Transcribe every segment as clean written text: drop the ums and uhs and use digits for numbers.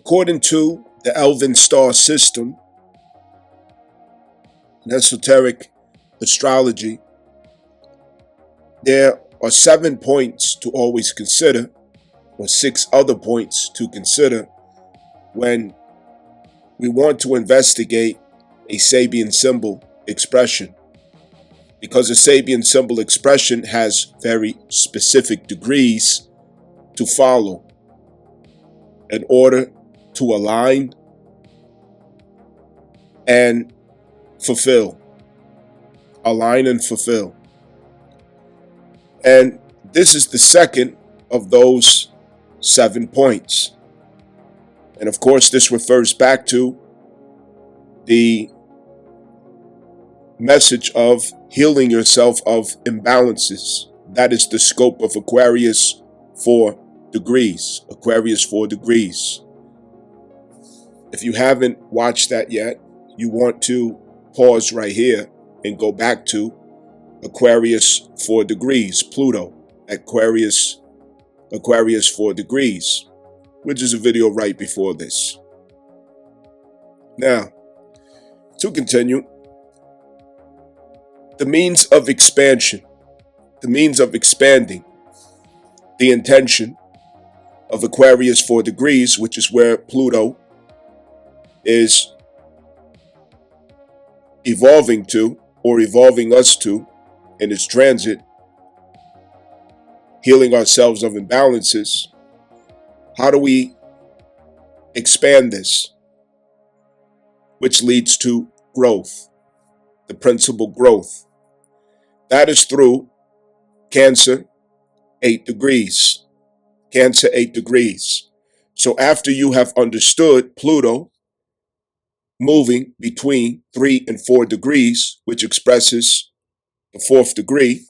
According to the Elven star system, in esoteric astrology, there are 7 points to always consider, or 6 other points to consider when we want to investigate a Sabian symbol expression. Because a Sabian symbol expression has very specific degrees to follow in order to align and fulfill. Align and fulfill. And this is the second of those 7 points. And of course, this refers back to the message of healing yourself of imbalances. That is the scope of Aquarius 4 degrees. Aquarius 4 degrees. If you haven't watched that yet, you want to pause right here and go back to Aquarius 4 degrees, Pluto, Aquarius 4 degrees, which is a video right before this. Now, to continue, the means of expansion, the means of expanding, the intention of Aquarius 4 degrees, which is where Pluto is evolving to, or evolving us to in its transit, healing ourselves of imbalances. How do we expand this? Which leads to growth, the principal growth. That is through Cancer 8 degrees. Cancer 8 degrees. So after you have understood Pluto moving between 3 and 4 degrees, which expresses the 4th degree,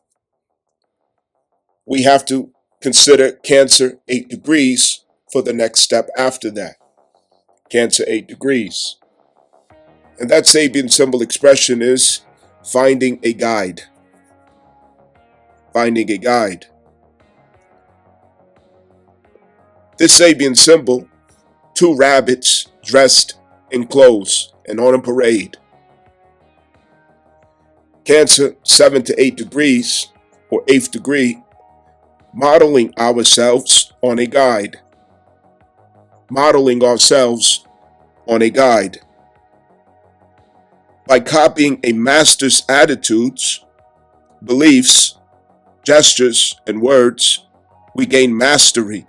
we have to consider Cancer 8 degrees for the next step after that. Cancer 8 degrees. And that Sabian symbol expression is finding a guide. Finding a guide. This Sabian symbol, 2 rabbits dressed in clothes and on a parade. Cancer 7 to 8 degrees, or 8th degree, modeling ourselves on a guide. Modeling ourselves on a guide. By copying a master's attitudes, beliefs, gestures, and words, we gain mastery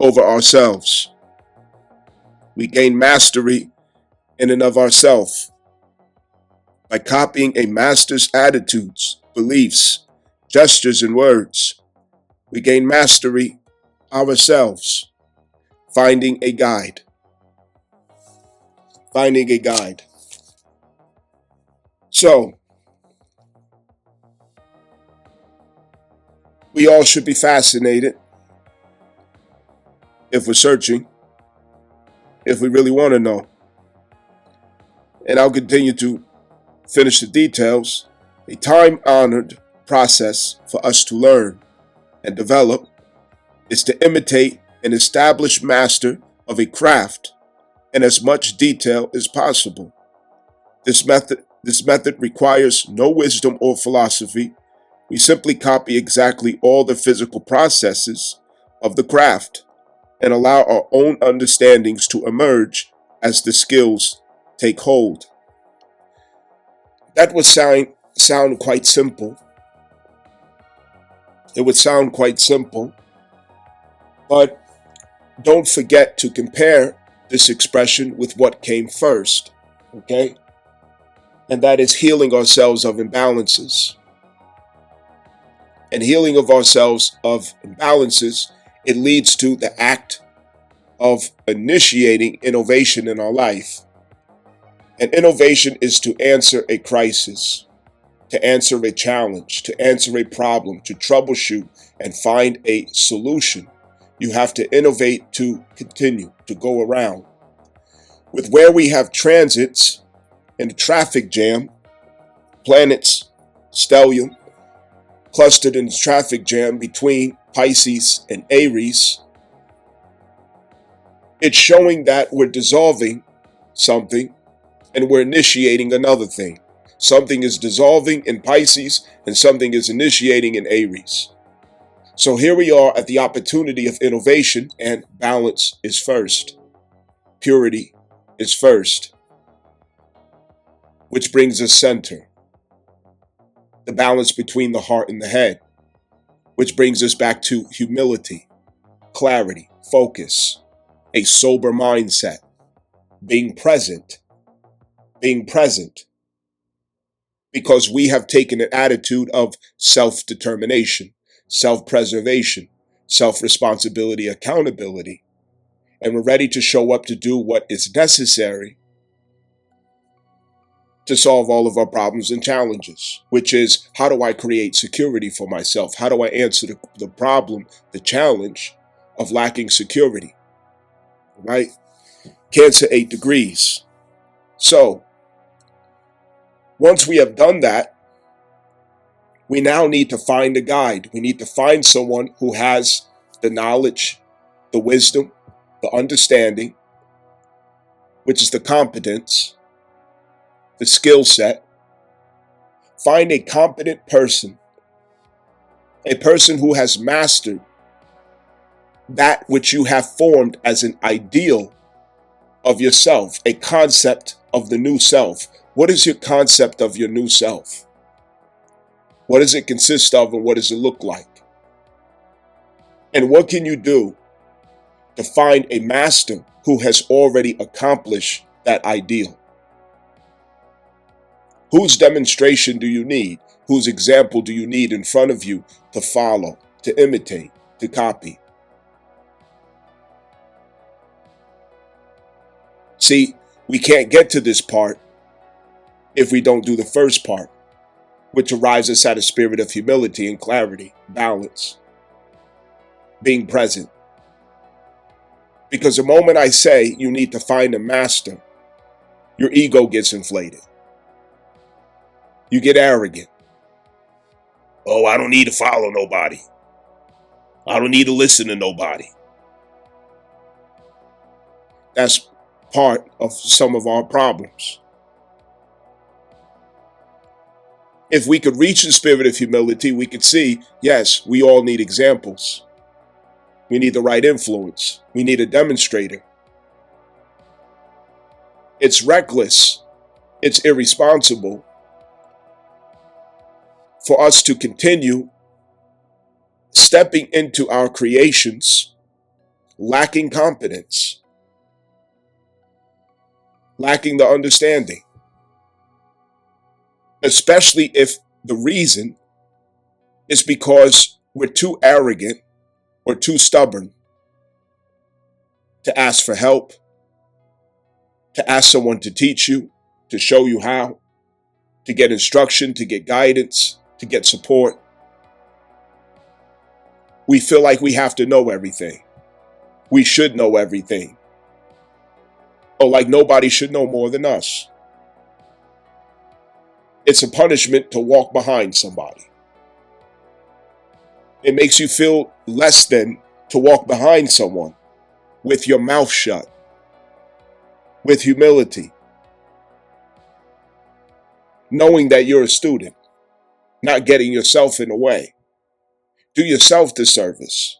over ourselves. We gain mastery in and of ourselves. By copying a master's attitudes, beliefs, gestures, and words, we gain mastery ourselves. Finding a guide. Finding a guide. So, we all should be fascinated if we're searching, if we really want to know. And I'll continue to finish the details. A time-honored process for us to learn and develop is to imitate an established master of a craft in as much detail as possible. This method requires no wisdom or philosophy. We simply copy exactly all the physical processes of the craft and allow our own understandings to emerge as the skills take hold. That would sound quite simple. It would sound quite simple, but don't forget to compare this expression with what came first, okay? And that is healing ourselves of imbalances. And healing of ourselves of imbalances, it leads to the act of initiating innovation in our life. And innovation is to answer a crisis, to answer a challenge, to answer a problem, to troubleshoot and find a solution. You have to innovate to continue, to go around. With where we have transits and a traffic jam, planets, stellium, clustered in the traffic jam between Pisces and Aries, It's showing that we're dissolving something and we're initiating another thing. Something is dissolving in Pisces and something is initiating in Aries. So here we are at the opportunity of innovation, and balance is first. Purity is first, which brings us center. The balance between the heart and the head, which brings us back to humility, clarity, focus, a sober mindset, being present, because we have taken an attitude of self-determination, self-preservation, self-responsibility, accountability, and we're ready to show up to do what is necessary to solve all of our problems and challenges, which is, how do I create security for myself? How do I answer the problem, the challenge of lacking security, right? Cancer 8 degrees. So once we have done that, we now need to find a guide. We need to find someone who has the knowledge, the wisdom, the understanding, which is the competence, the skill set. Find a competent person, a person who has mastered that which you have formed as an ideal of yourself, a concept of the new self. What is your concept of your new self? What does it consist of, and what does it look like? And what can you do to find a master who has already accomplished that ideal? Whose demonstration do you need? Whose example do you need in front of you to follow, to imitate, to copy? See, we can't get to this part if we don't do the first part, which arrives us at a spirit of humility and clarity, balance, being present. Because the moment I say you need to find a master, your ego gets inflated. You get arrogant. Oh, I don't need to follow nobody. I don't need to listen to nobody. That's part of some of our problems. If we could reach the spirit of humility, we could see, yes, we all need examples. We need the right influence. We need a demonstrator. It's reckless. It's irresponsible for us to continue stepping into our creations lacking competence, lacking the understanding, especially if the reason is because we're too arrogant or too stubborn to ask for help, to ask someone to teach you, to show you how, to get instruction, to get guidance, to get support. We feel like we have to know everything. We should know everything. Or like nobody should know more than us. It's a punishment to walk behind somebody. It makes you feel less than to walk behind someone with your mouth shut, with humility, knowing that you're a student, not getting yourself in the way. Do yourself the service.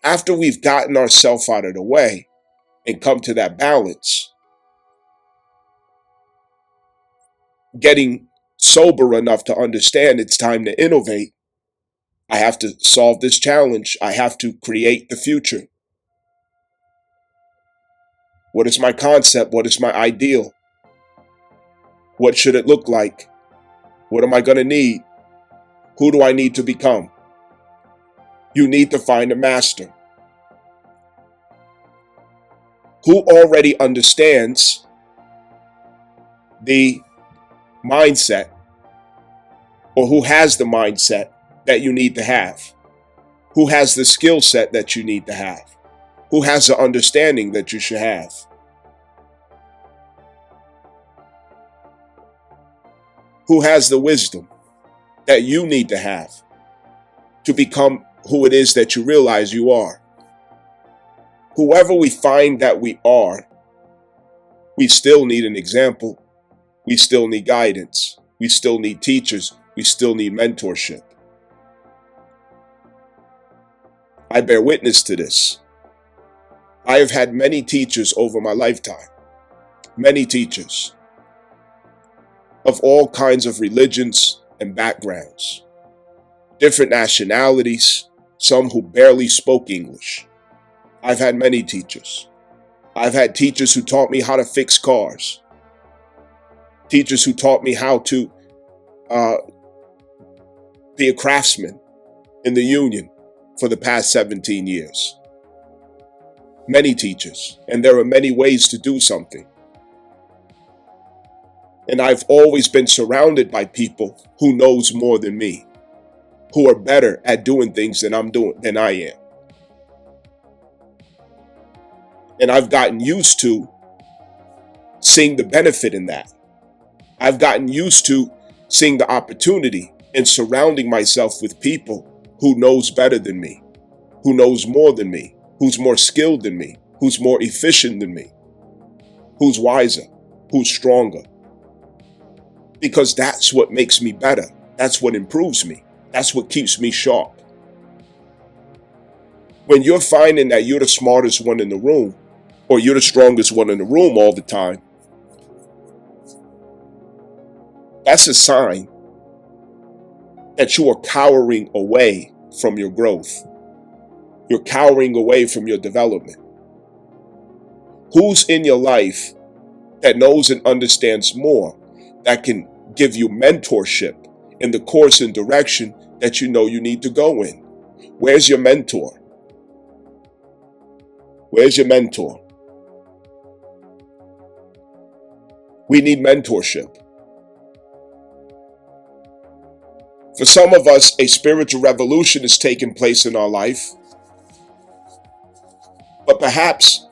After we've gotten ourselves out of the way and come to that balance, getting sober enough to understand it's time to innovate. I have to solve this challenge. I have to create the future. What is my concept? What is my ideal? What should it look like? What am I going to need? Who do I need to become? You need to find a master who already understands the mindset, or who has the mindset that you need to have, who has the skill set that you need to have, who has the understanding that you should have. Who has the wisdom that you need to have to become who it is that you realize you are. whoever we find that we are, we still need an example. We still need guidance. We still need teachers. We still need mentorship. I bear witness to this. I have had many teachers over my lifetime. Many teachers of all kinds of religions and backgrounds. Different nationalities, some who barely spoke English. I've had many teachers. I've had teachers who taught me how to fix cars. Teachers who taught me how to be a craftsman in the union for the past 17 years. Many teachers, and there are many ways to do something. And I've always been surrounded by people who knows more than me, who are better at doing things than I am. And I've gotten used to seeing the benefit in that. I've gotten used to seeing the opportunity in surrounding myself with people who knows better than me, who knows more than me, who's more skilled than me, who's more efficient than me, who's wiser, who's stronger. Because that's what makes me better. That's what improves me. That's what keeps me sharp. When you're finding that you're the smartest one in the room, or you're the strongest one in the room all the time, that's a sign that you are cowering away from your growth. You're cowering away from your development. Who's in your life that knows and understands more, that can give you mentorship in the course and direction that you know you need to go in? Where's your mentor? Where's your mentor? We need mentorship. For some of us, a spiritual revolution is taking place in our life. But perhaps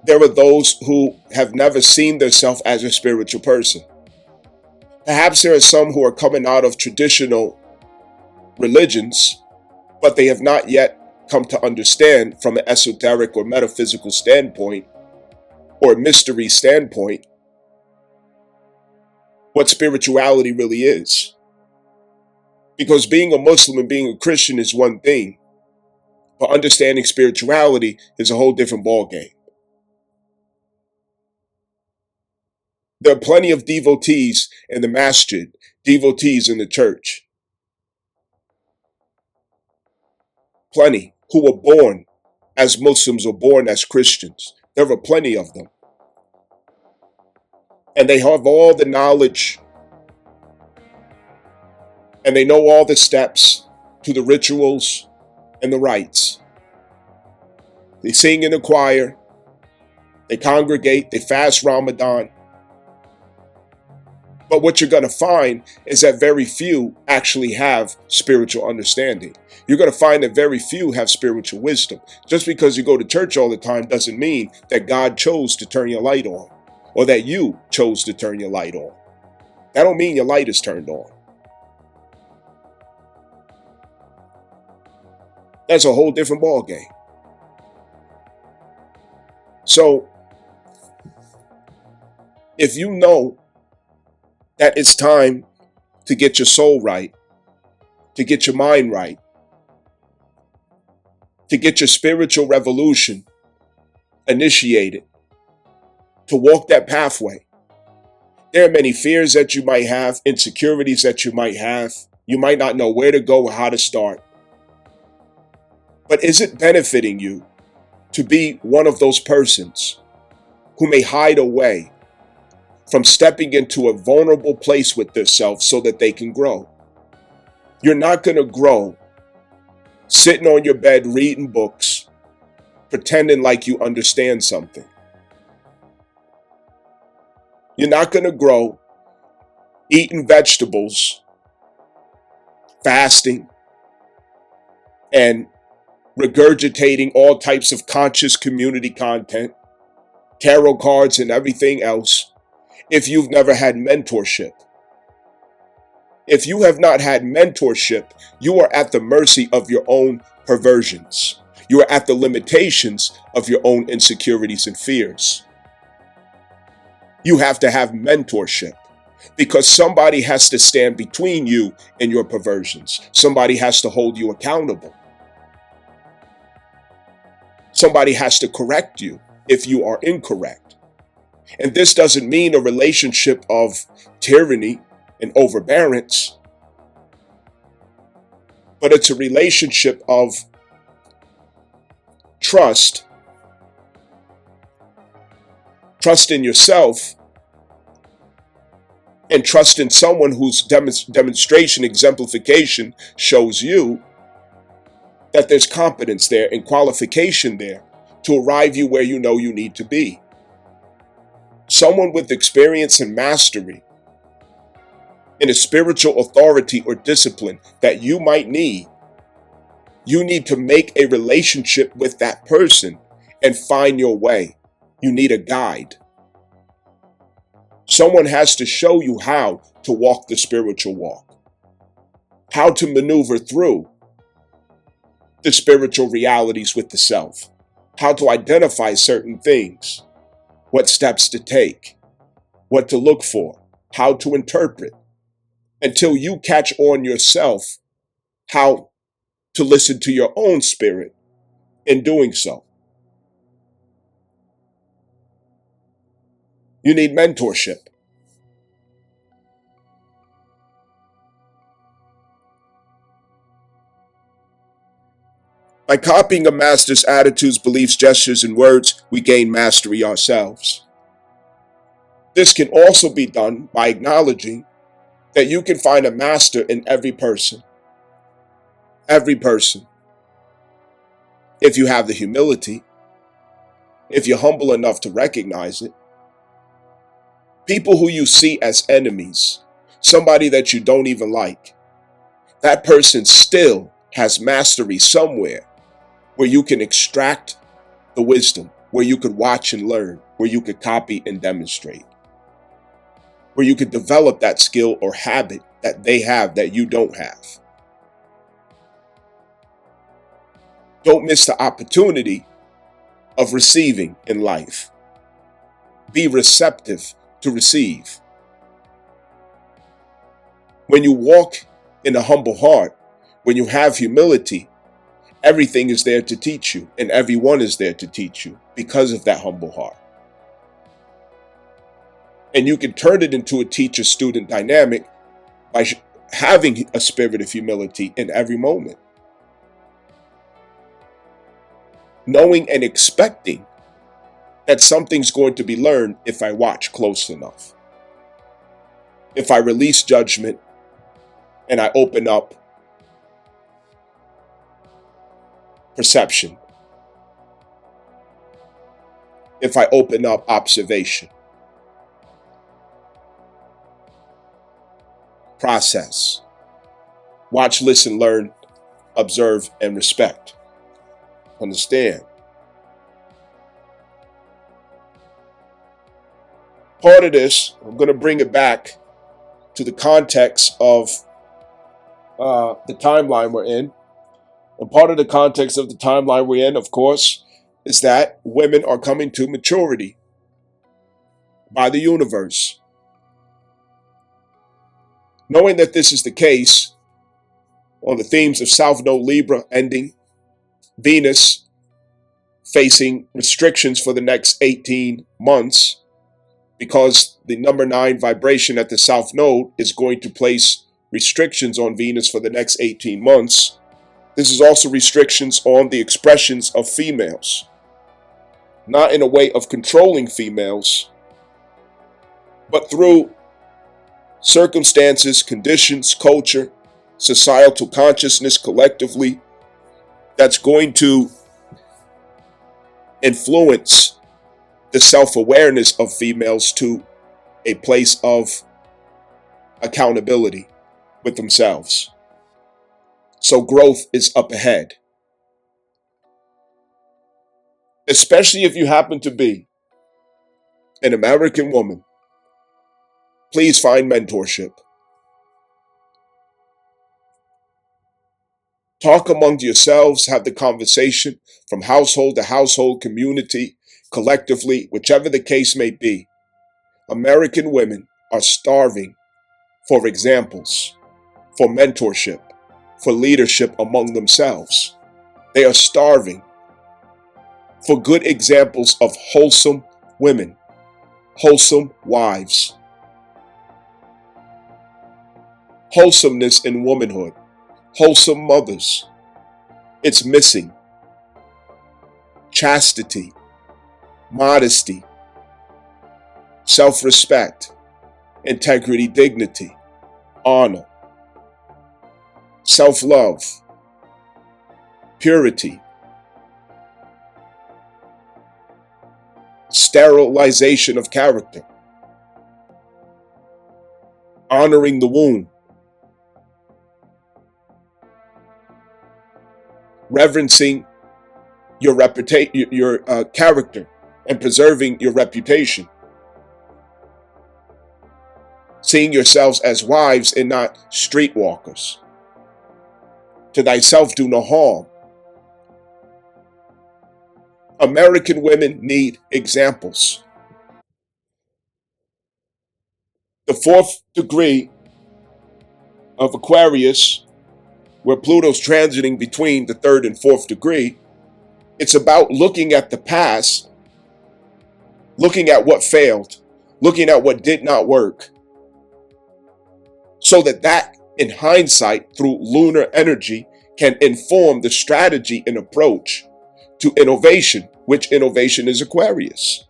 there are those who have never seen themselves as a spiritual person. Perhaps there are some who are coming out of traditional religions, but they have not yet come to understand from an esoteric or metaphysical standpoint or a mystery standpoint what spirituality really is. Because being a Muslim and being a Christian is one thing, but understanding spirituality is a whole different ballgame. There are plenty of devotees in the masjid, devotees in the church. Plenty who were born as Muslims or born as Christians. There are plenty of them. And they have all the knowledge, and they know all the steps to the rituals and the rites. They sing in the choir, they congregate, they fast Ramadan. But what you're going to find is that very few actually have spiritual understanding. You're going to find that very few have spiritual wisdom. Just because you go to church all the time doesn't mean that God chose to turn your light on, or that you chose to turn your light on. That don't mean your light is turned on. That's a whole different ballgame. So, if you know that it's time to get your soul right, to get your mind right, to get your spiritual revolution initiated, to walk that pathway, there are many fears that you might have, insecurities that you might have. You might not know where to go or how to start. But is it benefiting you to be one of those persons who may hide away from stepping into a vulnerable place with themselves so that they can grow? You're not going to grow sitting on your bed reading books, pretending like you understand something. You're not going to grow eating vegetables, fasting, and regurgitating all types of conscious community content, tarot cards and everything else, if you've never had mentorship. If you have not had mentorship, you are at the mercy of your own perversions. You are at the limitations of your own insecurities and fears. You have to have mentorship because somebody has to stand between you and your perversions. Somebody has to hold you accountable. Somebody has to correct you if you are incorrect. And this doesn't mean a relationship of tyranny and overbearance, but it's a relationship of trust in yourself, and trust in someone whose demonstration, exemplification shows you that there's competence there and qualification there to arrive you where you know you need to be. Someone with experience and mastery in a spiritual authority or discipline that you might need. You need to make a relationship with that person and find your way. You need a guide. Someone has to show you how to walk the spiritual walk, how to maneuver through the spiritual realities with the self, how to identify certain things, what steps to take, what to look for, how to interpret, until you catch on yourself how to listen to your own spirit in doing so. You need mentorship. By copying a master's attitudes, beliefs, gestures, and words, we gain mastery ourselves. This can also be done by acknowledging that you can find a master in every person. Every person. If you have the humility, if you're humble enough to recognize it. People who you see as enemies, somebody that you don't even like, that person still has mastery somewhere where you can extract the wisdom, where you could watch and learn, where you could copy and demonstrate, where you could develop that skill or habit that they have that you don't have. Don't miss the opportunity of receiving in life. Be receptive to receive. When you walk in a humble heart, when you have humility, everything is there to teach you, and everyone is there to teach you because of that humble heart. And you can turn it into a teacher-student dynamic by having a spirit of humility in every moment. Knowing and expecting that something's going to be learned if I watch close enough. If I release judgment and I open up perception. If I open up observation. Process. Watch, listen, learn, observe, and respect. Understand. Part of this, I'm going to bring it back to the context of the timeline we're in. And part of the context of the timeline we're in, of course, is that women are coming to maturity by the universe. Knowing that this is the case, on the themes of South Node Libra ending, Venus facing restrictions for the next 18 months, because the number 9 vibration at the South Node is going to place restrictions on Venus for the next 18 months. This is also restrictions on the expressions of females. Not in a way of controlling females, but through circumstances, conditions, culture, societal consciousness collectively that's going to influence the self-awareness of females to a place of accountability with themselves. So growth is up ahead. Especially if you happen to be an American woman, please find mentorship. Talk among yourselves, have the conversation from household to household, community, collectively, whichever the case may be. American women are starving for examples, for mentorship, for leadership among themselves. They are starving for good examples of wholesome women, wholesome wives, wholesomeness in womanhood, wholesome mothers. It's missing. Chastity, modesty, self-respect, integrity, dignity, honor, self-love, purity, sterilization of character, honoring the womb, reverencing your reputation, your character, and preserving your reputation. Seeing yourselves as wives and not streetwalkers. To thyself do no harm. American women need examples. The fourth degree of Aquarius, where Pluto's transiting between the third and fourth degree, it's about looking at the past, looking at what failed, looking at what did not work, so that in hindsight, through lunar energy, can inform the strategy and approach to innovation, which innovation is Aquarius.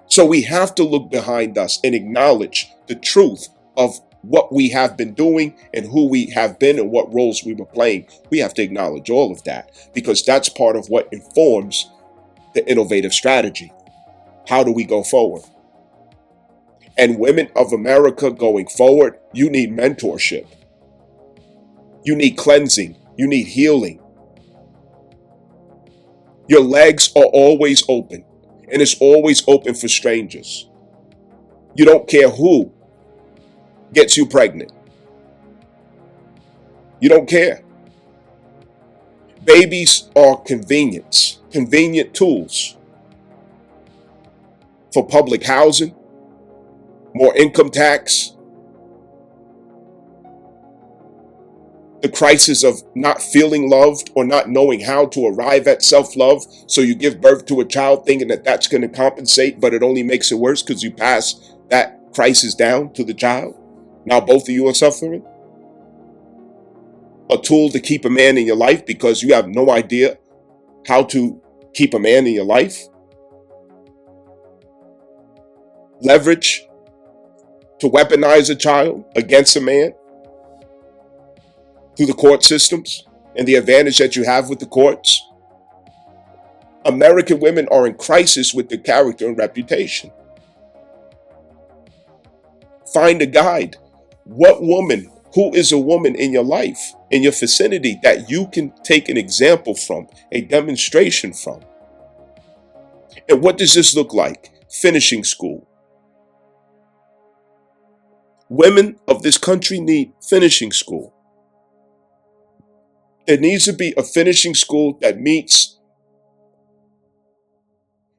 So we have to look behind us and acknowledge the truth of what we have been doing and who we have been and what roles we were playing. We have to acknowledge all of that because that's part of what informs the innovative strategy. How do we go forward? And women of America going forward, you need mentorship. You need cleansing. You need healing. Your legs are always open, and it's always open for strangers. You don't care who gets you pregnant. You don't care. Babies are convenience, convenient tools for public housing, more income tax, the crisis of not feeling loved or not knowing how to arrive at self-love. So you give birth to a child thinking that that's going to compensate, but it only makes it worse because you pass that crisis down to the child. Now both of you are suffering. A tool to keep a man in your life because you have no idea how to keep a man in your life. Leverage to weaponize a child against a man through the court systems and the advantage that you have with the courts. American women are in crisis with their character and reputation. Find a guide. What woman, who is a woman in your life, in your vicinity that you can take an example from, a demonstration from? And what does this look like? Finishing school. Women of this country need finishing school. There needs to be a finishing school that meets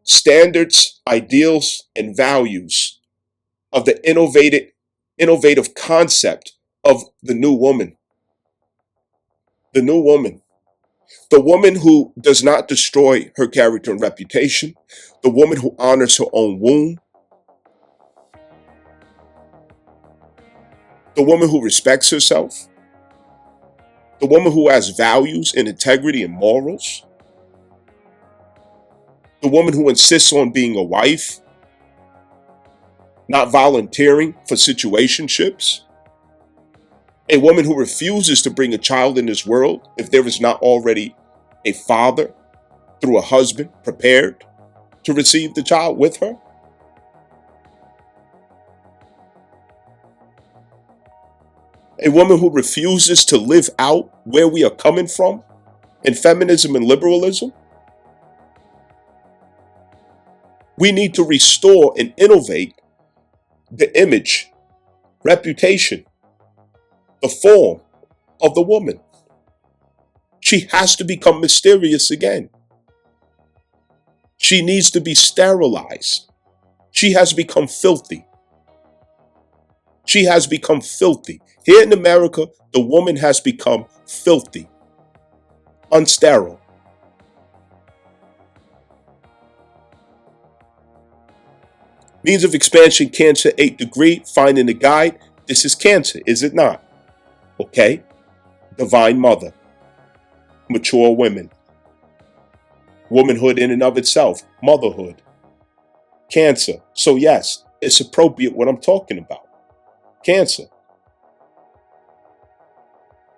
standards, ideals, and values of the innovative concept of the new woman. The new woman. The woman who does not destroy her character and reputation. The woman who honors her own womb. The woman who respects herself. The woman who has values and integrity and morals. The woman who insists on being a wife, not volunteering for situationships. A woman who refuses to bring a child in this world if there is not already a father through a husband prepared to receive the child with her. A woman who refuses to live out where we are coming from in feminism and liberalism. We need to restore and innovate the image, reputation, the form of the woman. She has to become mysterious again. She needs to be sterilized. She has become filthy. She has become filthy. Here in America, the woman has become filthy, unsterile. Means of expansion, Cancer 8th degree, finding the guide. This is Cancer, is it not? Okay. Divine Mother. Mature women. Womanhood in and of itself. Motherhood. Cancer. So yes, it's appropriate what I'm talking about. Cancer.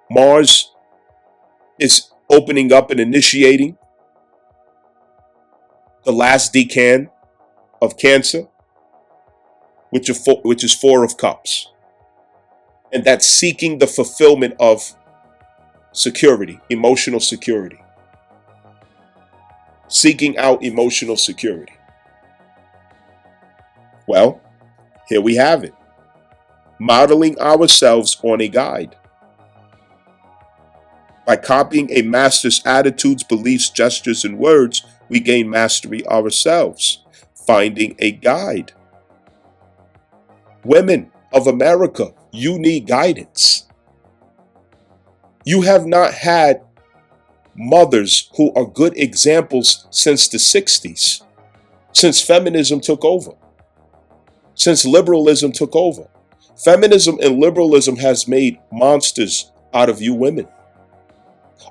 Mars is opening up and initiating the last decan of Cancer, which is 4 of Cups. And that's seeking the fulfillment of security, emotional security. Seeking out emotional security. Well, here we have it. Modeling ourselves on a guide. By copying a master's attitudes, beliefs, gestures, and words, we gain mastery ourselves. Finding a guide. Women of America, you need guidance. You have not had mothers who are good examples since the 60s, since feminism took over, since liberalism took over. Feminism and liberalism has made monsters out of you women.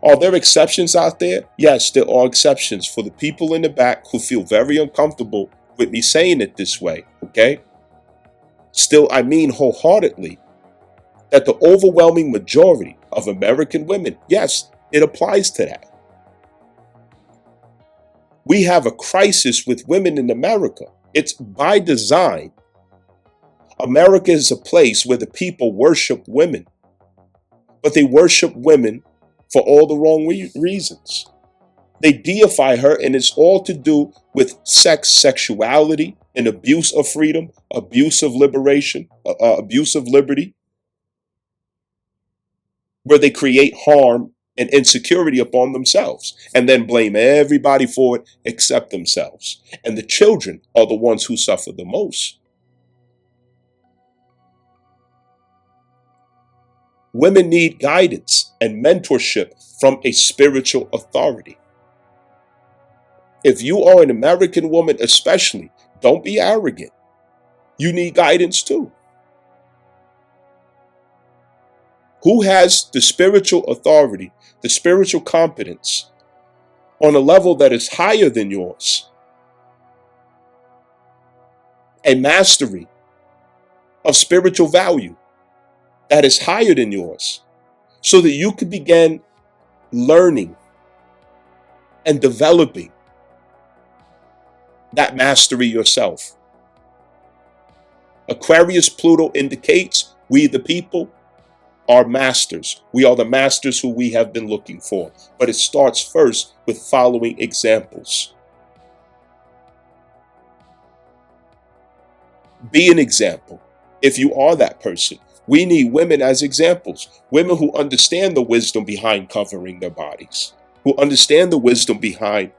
Are there exceptions out there? Yes, there are exceptions for the people in the back who feel very uncomfortable with me saying it this way, okay? Still, I mean wholeheartedly that the overwhelming majority of American women, yes, it applies to that. We have a crisis with women in America. It's by design. America is a place where the people worship women, but they worship women for all the wrong reasons. They deify her, and it's all to do with sex, sexuality, and abuse of freedom, abuse of liberation, abuse of liberty, where they create harm and insecurity upon themselves and then blame everybody for it except themselves. And the children are the ones who suffer the most. Women need guidance and mentorship from a spiritual authority. If you are an American woman especially, don't be arrogant. You need guidance too. Who has the spiritual authority, the spiritual competence on a level that is higher than yours? A mastery of spiritual value that is higher than yours, so that you can begin learning and developing that mastery yourself. Aquarius Pluto indicates we the people are masters. We are the masters who we have been looking for. But it starts first with following examples. Be an example if you are that person. We need women as examples. Women who understand the wisdom behind covering their bodies, who understand the wisdom behind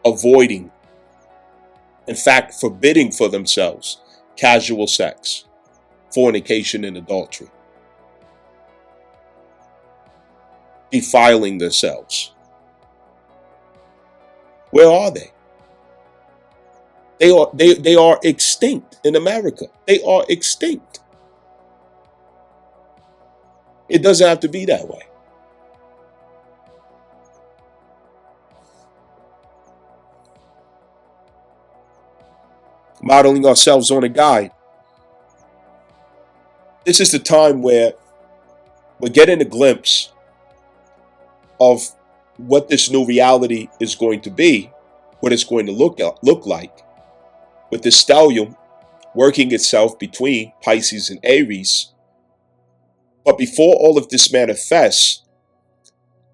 avoiding, in fact, forbidding for themselves casual sex, fornication, and adultery, defiling themselves. Where are they? They are extinct in America. They are extinct. It doesn't have to be that way. Modeling ourselves on a guide. This is the time where we're getting a glimpse of what this new reality is going to be, what it's going to look like, with this stellium working itself between Pisces and Aries. But before all of this manifests,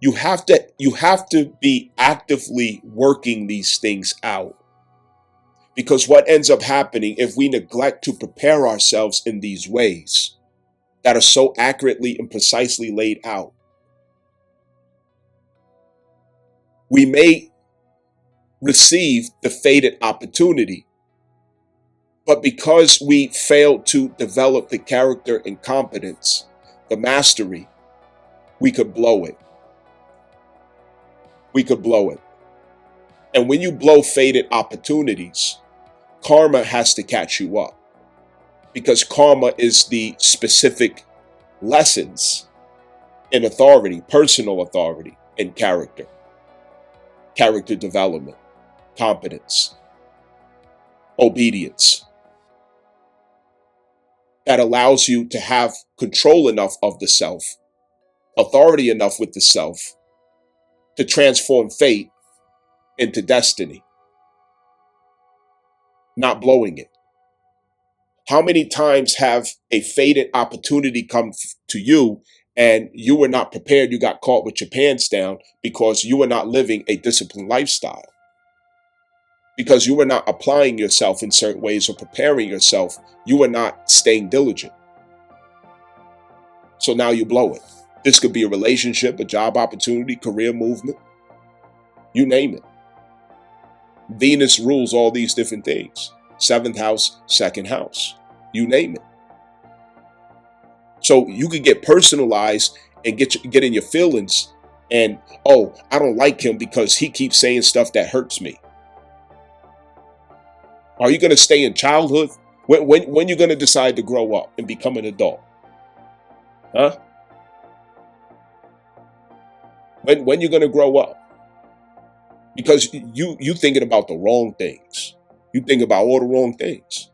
you have to be actively working these things out. Because what ends up happening if we neglect to prepare ourselves in these ways, that are so accurately and precisely laid out. We may receive the fated opportunity, but because we failed to develop the character and competence, the mastery, we could blow it. We could blow it. And when you blow fated opportunities, karma has to catch you up, because karma is the specific lessons in authority, personal authority, and character development, competence, obedience, that allows you to have control enough of the self, authority enough with the self, to transform fate into destiny, not blowing it. How many times have a fated opportunity come to you and you were not prepared? You got caught with your pants down because you were not living a disciplined lifestyle, because you were not applying yourself in certain ways or preparing yourself. You were not staying diligent. So now you blow it. This could be a relationship, a job opportunity, career movement, you name it. Venus rules all these different things. 7th house, 2nd house, you name it. So you could get personalized and get in your feelings and, oh, I don't like him because he keeps saying stuff that hurts me. Are you going to stay in childhood? When you going to decide to grow up and become an adult? Huh? When you going to grow up? Because you thinking about the wrong things. You think about all the wrong things.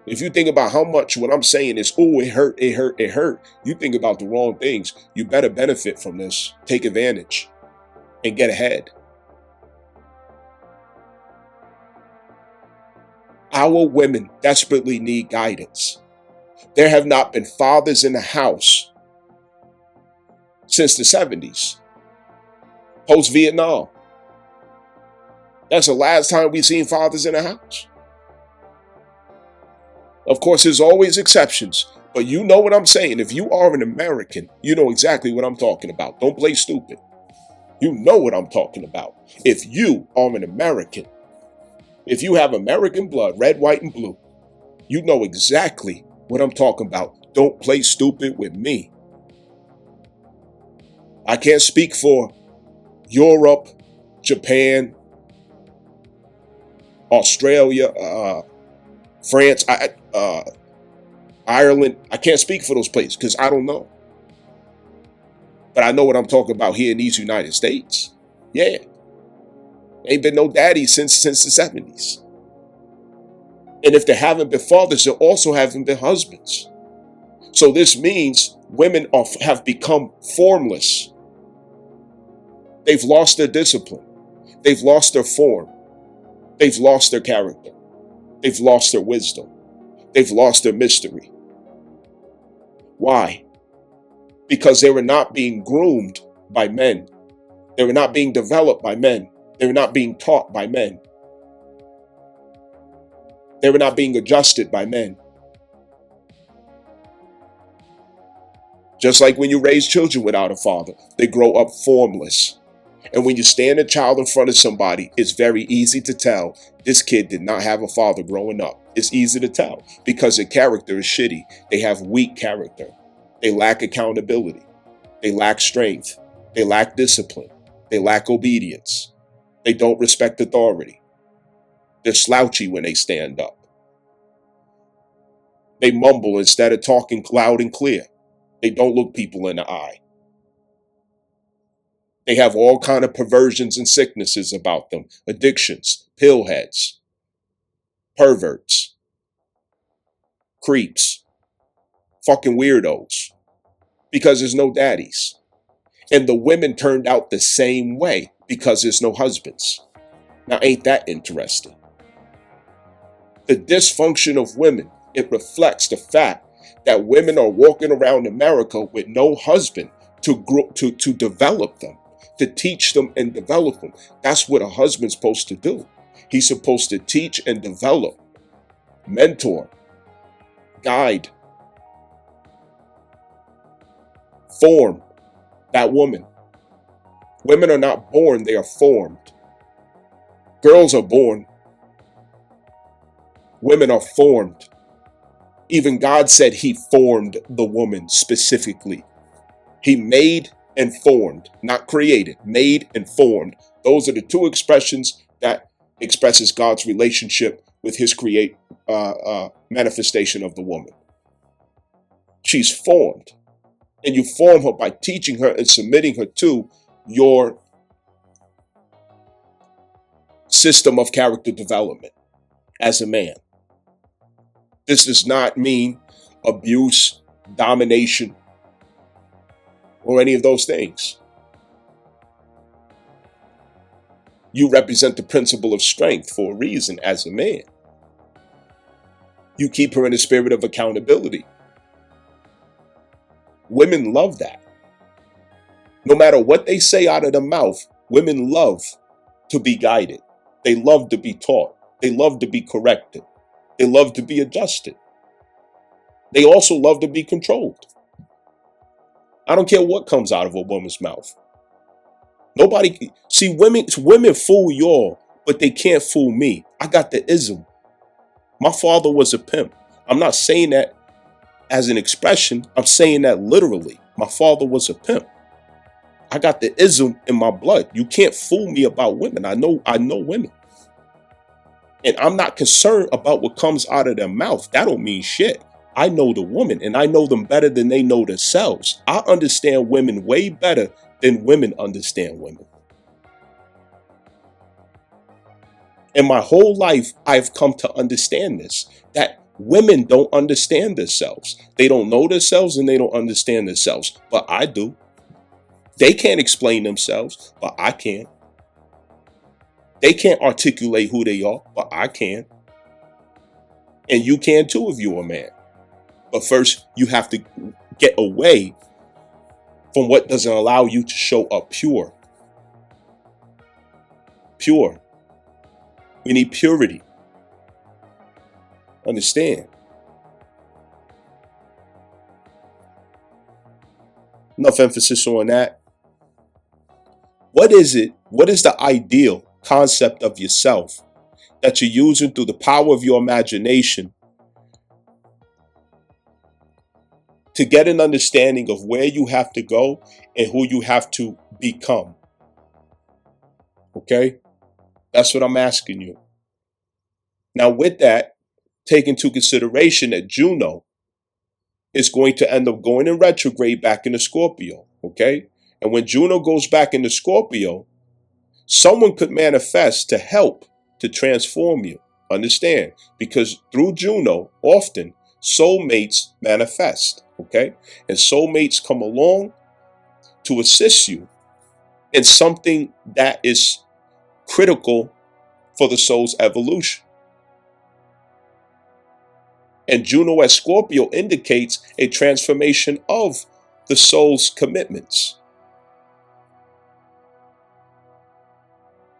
If you think about how much what I'm saying is, oh, it hurt, it hurt, it hurt, you think about the wrong things. You better benefit from this. Take advantage and get ahead. Our women desperately need guidance. There have not been fathers in the house since the 70s, post-Vietnam. That's the last time we've seen fathers in the house. Of course, there's always exceptions, but you know what I'm saying. If you are an American, you know exactly what I'm talking about. Don't play stupid. You know what I'm talking about. If you are an American, if you have American blood, red, white, and blue, you know exactly what I'm talking about. Don't play stupid with me. I can't speak for Europe, Japan, Australia, France, Ireland. I can't speak for those places because I don't know. But I know what I'm talking about here in these United States. Yeah. Ain't been no daddy since the 70s. And if there haven't been fathers, there also haven't been husbands. So this means women have become formless. They've lost their discipline. They've lost their form. They've lost their character. They've lost their wisdom. They've lost their mystery. Why? Because they were not being groomed by men. They were not being developed by men. They were not being taught by men. They were not being adjusted by men. Just like when you raise children without a father, they grow up formless. And when you stand a child in front of somebody, it's very easy to tell this kid did not have a father growing up. It's easy to tell because their character is shitty. They have weak character. They lack accountability. They lack strength. They lack discipline. They lack obedience. They don't respect authority. They're slouchy when they stand up. They mumble instead of talking loud and clear. They don't look people in the eye. They have all kind of perversions and sicknesses about them, addictions, pillheads, perverts, creeps, fucking weirdos, because there's no daddies. And the women turned out the same way because there's no husbands. Now, ain't that interesting? The dysfunction of women, it reflects the fact that women are walking around America with no husband to develop them, to teach them and develop them. That's what a husband's supposed to do. He's supposed to teach and develop, mentor, guide, form that woman. Women are not born, they are formed. Girls are born. Women are formed. Even God said he formed the woman specifically. He made and formed, not created, made and formed. Those are the two expressions that expresses God's relationship with his manifestation of the woman. She's formed, and you form her by teaching her and submitting her to your system of character development as a man. This does not mean abuse, domination, or any of those things. You represent the principle of strength for a reason as a man. You keep her in a spirit of accountability. Women love that. No matter what they say out of their mouth, women love to be guided. They love to be taught. They love to be corrected. They love to be adjusted. They also love to be controlled. I don't care what comes out of a woman's mouth. Nobody, see, women fool y'all, but they can't fool me. I got the ism. My father was a pimp. I'm not saying that as an expression. I'm saying that literally. My father was a pimp. I got the ism in my blood. You can't fool me about women. I know women. And I'm not concerned about what comes out of their mouth. That don't mean shit. I know the woman, and I know them better than they know themselves. I understand women way better than women understand women. In my whole life, I've come to understand this, that women don't understand themselves. They don't know themselves and they don't understand themselves, but I do. They can't explain themselves, but I can. They can't articulate who they are, but I can. And you can too if you're a man. But first, you have to get away from what doesn't allow you to show up pure. Pure. We need purity. Understand? Enough emphasis on that. What is it? What is the ideal concept of yourself that you're using through the power of your imagination to get an understanding of where you have to go and who you have to become? Okay? That's what I'm asking you. Now, with that, take into consideration that Juno is going to end up going in retrograde back into Scorpio. Okay? And when Juno goes back into Scorpio, someone could manifest to help to transform you. Understand? Because through Juno, often soulmates manifest. Okay? And soulmates come along to assist you in something that is critical for the soul's evolution. And Juno as Scorpio indicates a transformation of the soul's commitments.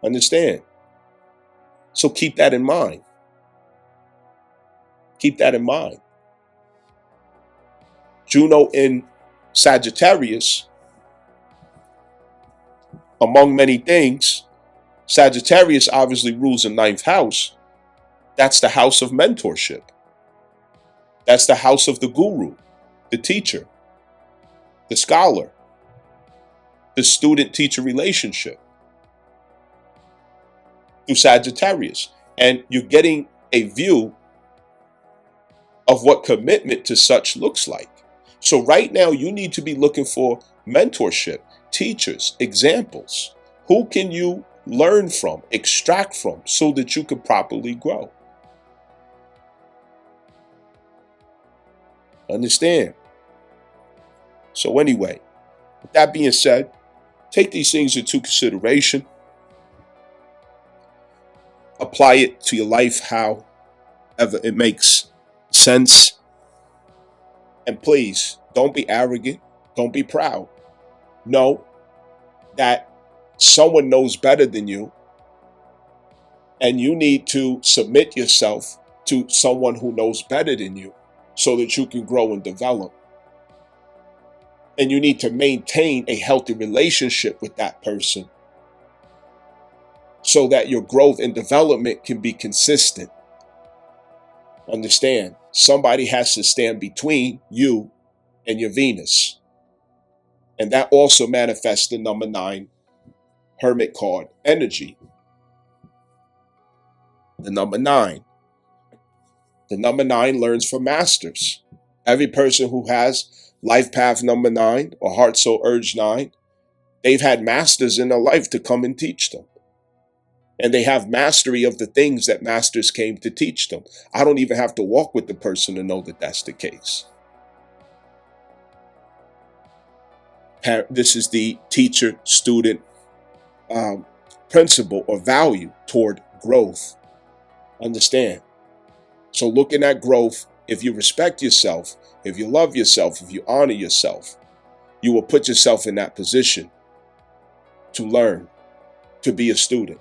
Understand? So keep that in mind. Keep that in mind. Juno in Sagittarius, among many things, Sagittarius obviously rules the ninth house. That's the house of mentorship. That's the house of the guru, the teacher, the scholar, the student-teacher relationship through Sagittarius. And you're getting a view of what commitment to such looks like. So right now you need to be looking for mentorship, teachers, examples. Who can you learn from, extract from, so that you can properly grow? Understand? So anyway, with that being said, take these things into consideration. Apply it to your life however it makes sense. And please, don't be arrogant. Don't be proud. Know that someone knows better than you, and you need to submit yourself to someone who knows better than you so that you can grow and develop. And you need to maintain a healthy relationship with that person so that your growth and development can be consistent. Understand, somebody has to stand between you and your Venus. And that also manifests the number 9 Hermit card energy. The number 9. The number 9 learns from masters. Every person who has life path number 9 or heart soul urge 9, they've had masters in their life to come and teach them. And they have mastery of the things that masters came to teach them. I don't even have to walk with the person to know that that's the case. This is the teacher-student principle or value toward growth. Understand? So looking at growth, if you respect yourself, if you love yourself, if you honor yourself, you will put yourself in that position to learn, to be a student.